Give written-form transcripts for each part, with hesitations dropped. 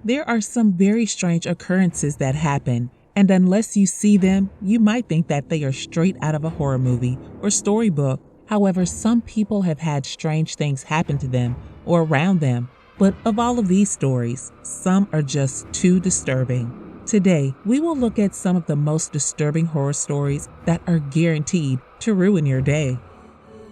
There are some very strange occurrences that happen, and unless you see them, you might think that they are straight out of a horror movie or storybook. However, some people have had strange things happen to them or around them, but of all of these stories, some are just too disturbing. Today, we will look at some of the most disturbing horror stories that are guaranteed to ruin your day.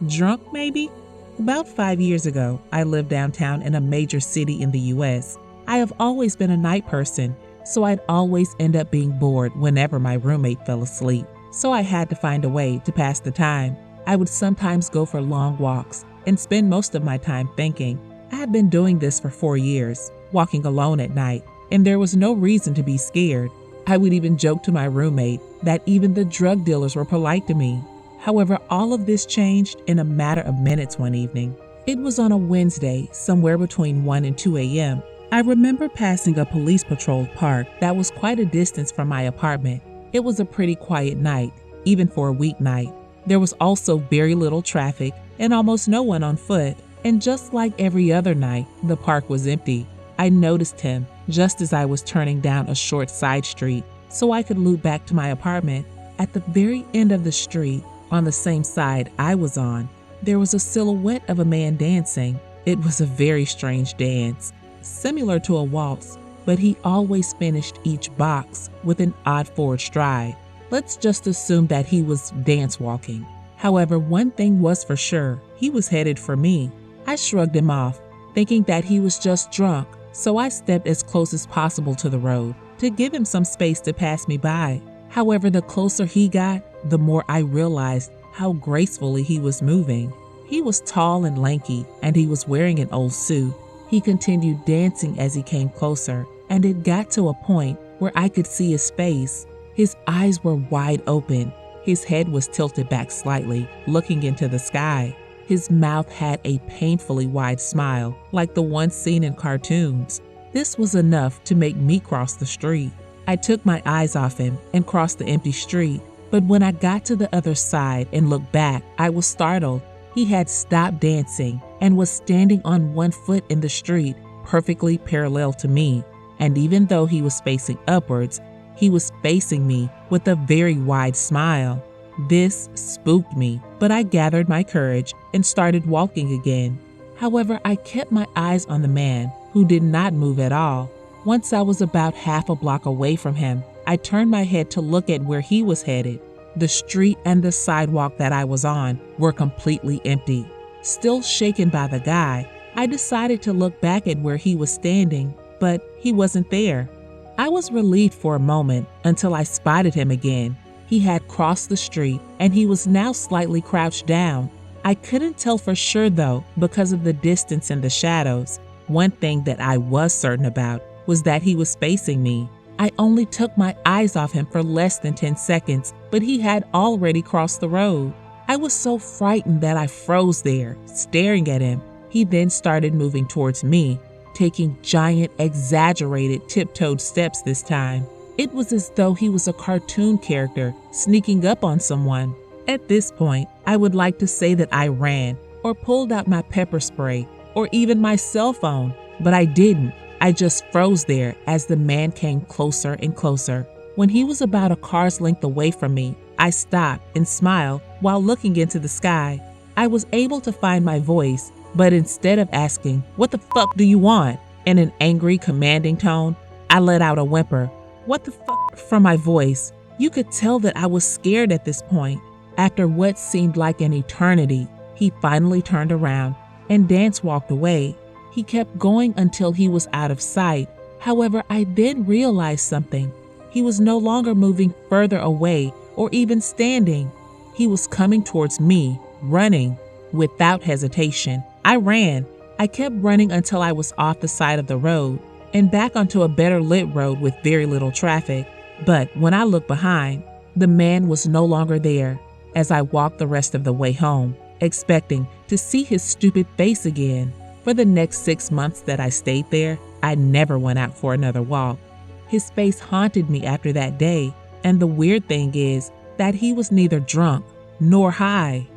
Drunk, maybe? About 5 years ago, I lived downtown in a major city in the US. I have always been a night person, so I'd always end up being bored whenever my roommate fell asleep. So I had to find a way to pass the time. I would sometimes go for long walks and spend most of my time thinking. I had been doing this for 4 years, walking alone at night, and there was no reason to be scared. I would even joke to my roommate that even the drug dealers were polite to me. However, all of this changed in a matter of minutes one evening. It was on a Wednesday, somewhere between 1 and 2 a.m. I remember passing a police patrolled park that was quite a distance from my apartment. It was a pretty quiet night, even for a weeknight. There was also very little traffic and almost no one on foot. And just like every other night, the park was empty. I noticed him just as I was turning down a short side street so I could loop back to my apartment. At the very end of the street, on the same side I was on, there was a silhouette of a man dancing. It was a very strange dance, similar to a waltz, but he always finished each box with an odd forward stride. Let's just assume that he was dance walking. However, one thing was for sure, he was headed for me. I shrugged him off, thinking that he was just drunk, so I stepped as close as possible to the road to give him some space to pass me by. However, the closer he got, the more I realized how gracefully he was moving. He was tall and lanky, and he was wearing an old suit. He continued dancing as he came closer, and it got to a point where I could see his face. His eyes were wide open. His head was tilted back slightly, looking into the sky. His mouth had a painfully wide smile, like the one seen in cartoons. This was enough to make me cross the street. I took my eyes off him and crossed the empty street, but when I got to the other side and looked back, I was startled. He had stopped dancing and was standing on one foot in the street, perfectly parallel to me. And even though he was facing upwards, he was facing me with a very wide smile. This spooked me, but I gathered my courage and started walking again. However, I kept my eyes on the man, who did not move at all. Once I was about half a block away from him, I turned my head to look at where he was headed. The street and the sidewalk that I was on were completely empty. Still shaken by the guy, I decided to look back at where he was standing, but he wasn't there. I was relieved for a moment until I spotted him again. He had crossed the street and he was now slightly crouched down. I couldn't tell for sure though because of the distance and the shadows. One thing that I was certain about was that he was facing me. I only took my eyes off him for less than 10 seconds, but he had already crossed the road. I was so frightened that I froze there, staring at him. He then started moving towards me, taking giant, exaggerated, tiptoed steps this time. It was as though he was a cartoon character sneaking up on someone. At this point, I would like to say that I ran or pulled out my pepper spray or even my cell phone, but I didn't. I just froze there as the man came closer and closer. When he was about a car's length away from me, I stopped and smiled while looking into the sky. I was able to find my voice, but instead of asking, "What the fuck do you want?" in an angry, commanding tone, I let out a whimper. "What the fuck?" from my voice. You could tell that I was scared at this point. After what seemed like an eternity, he finally turned around and dance walked away. He kept going until he was out of sight. However, I then realized something. He was no longer moving further away or even standing. He was coming towards me, running. Without hesitation, I ran. I kept running until I was off the side of the road and back onto a better lit road with very little traffic. But when I looked behind, the man was no longer there. As I walked the rest of the way home, expecting to see his stupid face again. For the next 6 months that I stayed there, I never went out for another walk. His face haunted me after that day, and the weird thing is that he was neither drunk nor high.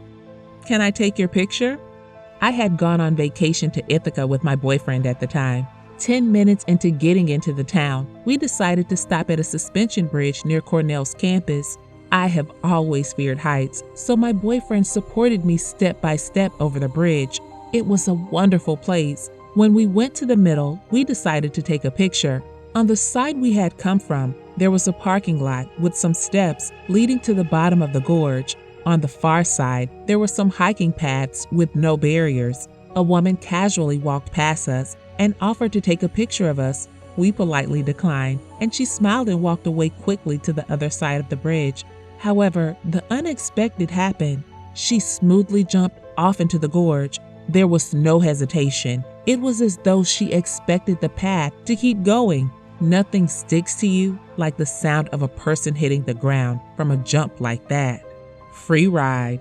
Can I take your picture? I had gone on vacation to Ithaca with my boyfriend at the time. 10 minutes into getting into the town, we decided to stop at a suspension bridge near Cornell's campus. I have always feared heights, so my boyfriend supported me step by step over the bridge. It was a wonderful place. When we went to the middle, we decided to take a picture. On the side we had come from, there was a parking lot with some steps leading to the bottom of the gorge. On the far side, there were some hiking paths with no barriers. A woman casually walked past us and offered to take a picture of us. We politely declined, and she smiled and walked away quickly to the other side of the bridge. However, the unexpected happened. She smoothly jumped off into the gorge. There was no hesitation. It was as though she expected the path to keep going. Nothing sticks to you like the sound of a person hitting the ground from a jump like that. Free ride.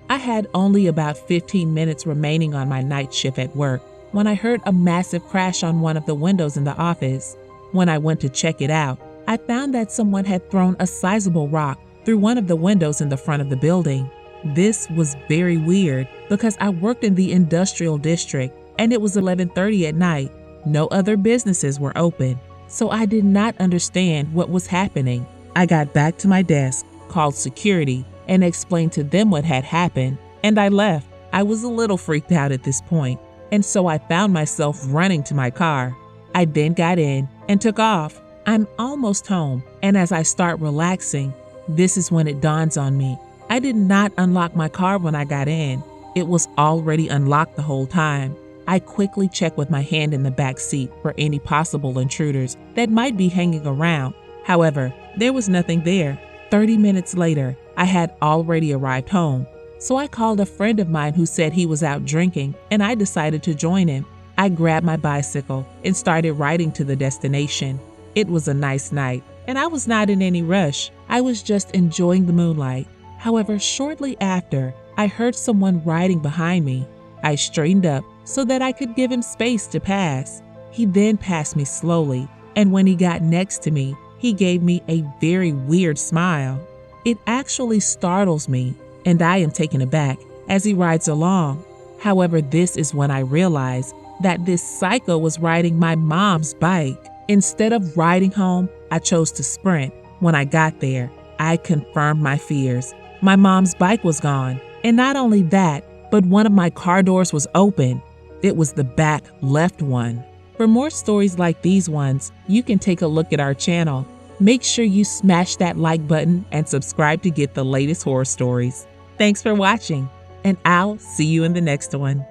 I had only about 15 minutes remaining on my night shift at work when I heard a massive crash on one of the windows in the office. When I went to check it out, I found that someone had thrown a sizable rock through one of the windows in the front of the building. This was very weird because I worked in the industrial district and it was 11:30 at night. No other businesses were open, so I did not understand what was happening. I got back to my desk, called security, and explained to them what had happened, and I left. I was a little freaked out at this point, and so I found myself running to my car. I then got in and took off. I'm almost home, and as I start relaxing, this is when it dawns on me. I did not unlock my car when I got in. It was already unlocked the whole time. I quickly checked with my hand in the back seat for any possible intruders that might be hanging around. However, there was nothing there. 30 minutes later, I had already arrived home, so I called a friend of mine who said he was out drinking, and I decided to join him. I grabbed my bicycle and started riding to the destination. It was a nice night, and I was not in any rush. I was just enjoying the moonlight. However, shortly after, I heard someone riding behind me. I straightened up so that I could give him space to pass. He then passed me slowly, and when he got next to me, he gave me a very weird smile. It actually startles me, and I am taken aback as he rides along. However, this is when I realized that this psycho was riding my mom's bike. Instead of riding home, I chose to sprint. When I got there, I confirmed my fears. My mom's bike was gone, and not only that, but one of my car doors was open. It was the back left one. For more stories like these ones, you can take a look at our channel. Make sure you smash that like button and subscribe to get the latest horror stories. Thanks for watching, and I'll see you in the next one.